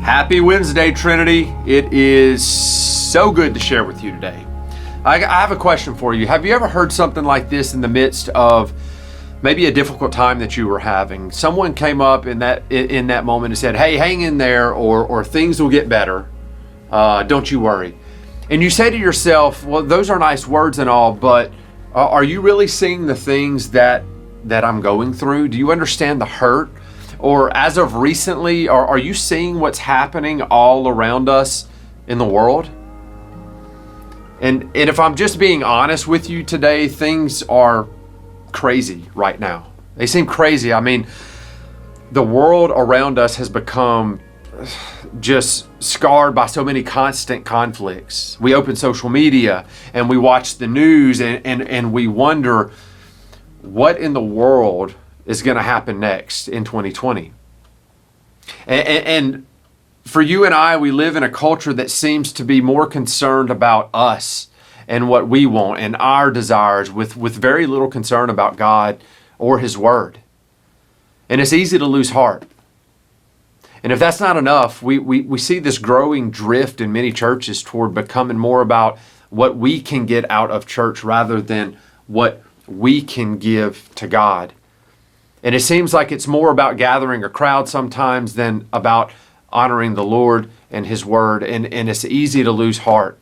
Happy Wednesday, Trinity. It is so good to share with you today. I have a question for you. Have you ever heard something like this in the midst of maybe a difficult time that you were having? Someone came up in that moment and said, "Hey, hang in there, or things will get better. Don't you worry." And you say to yourself, "Well, those are nice words and all, but are you really seeing the things that I'm going through? Do you understand the hurt? Or as of recently, are you seeing what's happening all around us in the world?" And if I'm just being honest with you today, things are crazy right now. They seem crazy. I mean, the world around us has become just scarred by so many constant conflicts. We open social media and we watch the news and we wonder what in the world is going to happen next in 2020. And for you and I, we live in a culture that seems to be more concerned about us and what we want and our desires with very little concern about God or His Word. And it's easy to lose heart. And if that's not enough, we see this growing drift in many churches toward becoming more about what we can get out of church rather than what we can give to God. And it seems like it's more about gathering a crowd sometimes than about honoring the Lord and His Word. And it's easy to lose heart.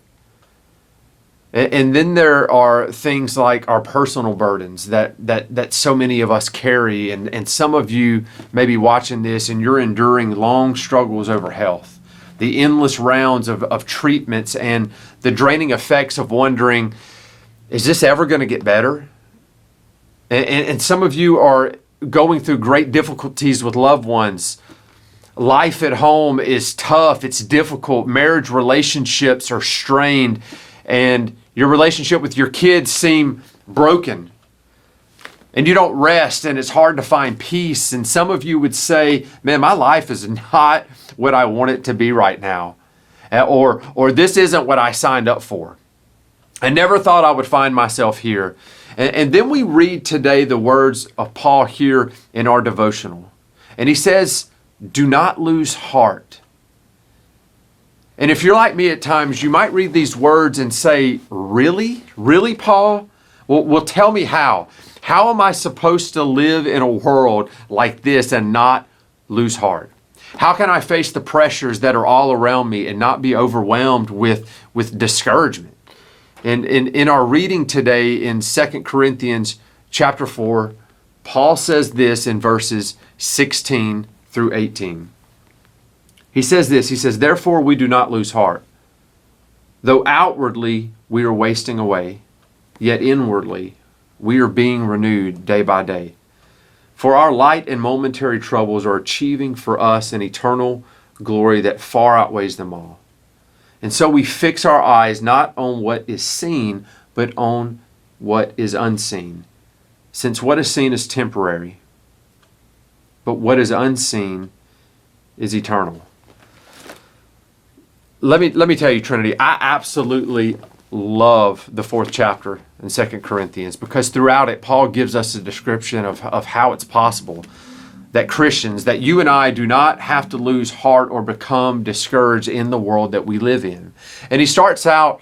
And then there are things like our personal burdens that so many of us carry. And some of you may be watching this and you're enduring long struggles over health. The endless rounds of treatments and the draining effects of wondering, is this ever going to get better? And some of you are going through great difficulties with loved ones. Life at home is tough. It's difficult. Marriage relationships are strained, and your relationship with your kids seem broken. And you don't rest, and it's hard to find peace. And some of you would say, "Man, my life is not what I want it to be right now," or "This isn't what I signed up for. I never thought I would find myself here." And then we read today the words of Paul here in our devotional. And he says, "Do not lose heart." And if you're like me at times, you might read these words and say, "Really? Really, Paul? Well, tell me how. How am I supposed to live in a world like this and not lose heart? How can I face the pressures that are all around me and not be overwhelmed with discouragement?" And in our reading today in 2 Corinthians chapter 4, Paul says this in verses 16 through 18. He says this, he says, "Therefore we do not lose heart. Though outwardly we are wasting away, yet inwardly we are being renewed day by day. For our light and momentary troubles are achieving for us an eternal glory that far outweighs them all. And so we fix our eyes not on what is seen, but on what is unseen. Since what is seen is temporary, but what is unseen is eternal." Let me tell you, Trinity, I absolutely love the 4th chapter in 2 Corinthians because throughout it, Paul gives us a description of how it's possible that Christians, that you and I do not have to lose heart or become discouraged in the world that we live in. And he starts out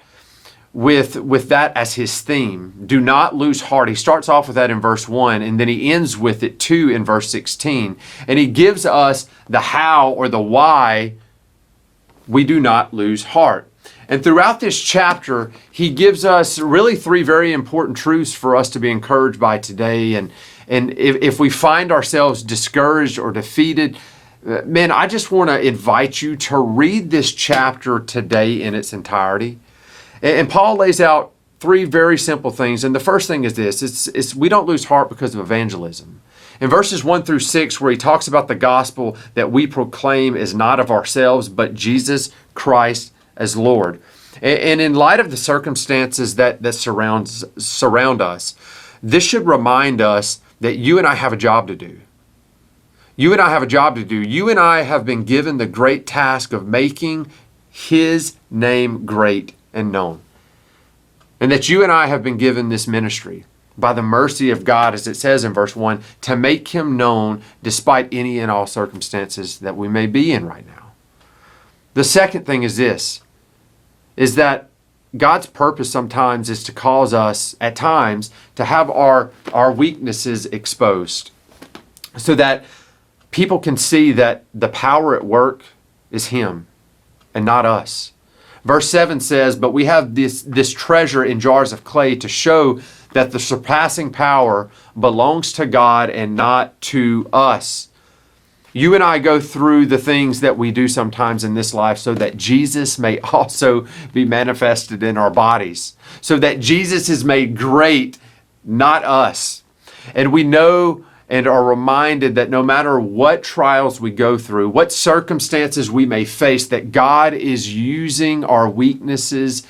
with that as his theme. Do not lose heart. He starts off with that in verse 1, and then he ends with it too in verse 16. And he gives us the how or the why we do not lose heart. And throughout this chapter, he gives us really 3 very important truths for us to be encouraged by today. And if we find ourselves discouraged or defeated, man, I just want to invite you to read this chapter today in its entirety. And Paul lays out 3 very simple things. And the first thing is this, it's we don't lose heart because of evangelism. In verses 1 through 6, where he talks about the gospel that we proclaim is not of ourselves, but Jesus Christ as Lord. And in light of the circumstances that surround us, this should remind us that you and I have a job to do. You and I have a job to do. You and I have been given the great task of making His name great and known. And that you and I have been given this ministry by the mercy of God, as it says in verse 1, to make Him known despite any and all circumstances that we may be in right now. The second thing is this, is that God's purpose sometimes is to cause us, at times, to have our weaknesses exposed so that people can see that the power at work is Him and not us. Verse 7 says, but we have this treasure in jars of clay to show that the surpassing power belongs to God and not to us. You and I go through the things that we do sometimes in this life so that Jesus may also be manifested in our bodies, so that Jesus is made great, not us. And we know and are reminded that no matter what trials we go through, what circumstances we may face, that God is using our weaknesses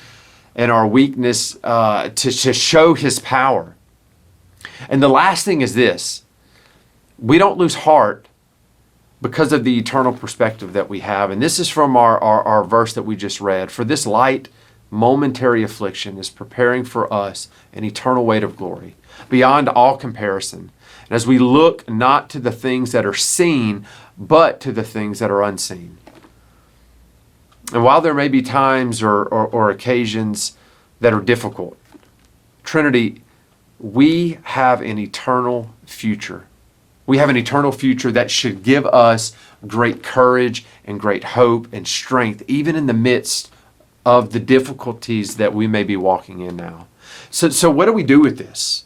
and our weakness to show His power. And the last thing is this: we don't lose heart because of the eternal perspective that we have. And this is from our verse that we just read. For this light, momentary affliction is preparing for us an eternal weight of glory beyond all comparison. And as we look not to the things that are seen, but to the things that are unseen. And while there may be times or occasions that are difficult, Trinity, we have an eternal future. We have an eternal future that should give us great courage and great hope and strength, even in the midst of the difficulties that we may be walking in now. So what do we do with this?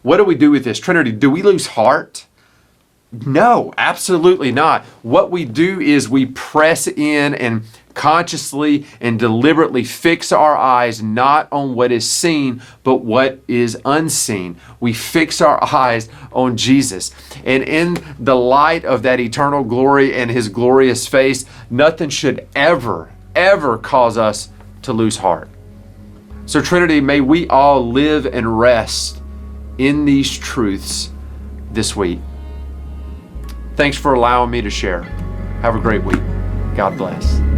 What do we do with this? Trinity, do we lose heart? No, absolutely not. What we do is we press in and consciously and deliberately fix our eyes not on what is seen, but what is unseen. We fix our eyes on Jesus. And in the light of that eternal glory and His glorious face, nothing should ever cause us to lose heart. So Trinity, may we all live and rest in these truths this week. Thanks for allowing me to share. Have a great week. God bless.